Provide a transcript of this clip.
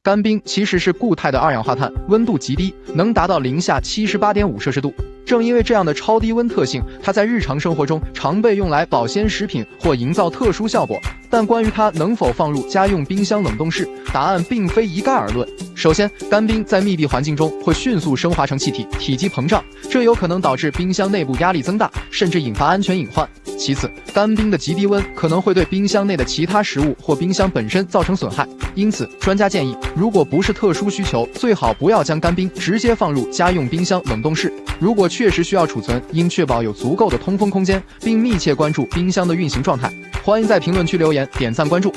干冰其实是固态的二氧化碳，温度极低，能达到零下78.5摄氏度。正因为这样的超低温特性，它在日常生活中常被用来保鲜食品或营造特殊效果。但关于它能否放入家用冰箱冷冻室，答案并非一概而论。首先，干冰在密闭环境中会迅速升华成气体，体积膨胀，这有可能导致冰箱内部压力增大，甚至引发安全隐患。其次，干冰的极低温可能会对冰箱内的其他食物或冰箱本身造成损害，因此专家建议，如果不是特殊需求，最好不要将干冰直接放入家用冰箱冷冻室。如果确实需要储存，应确保有足够的通风空间，并密切关注冰箱的运行状态。欢迎在评论区留言、点赞、关注。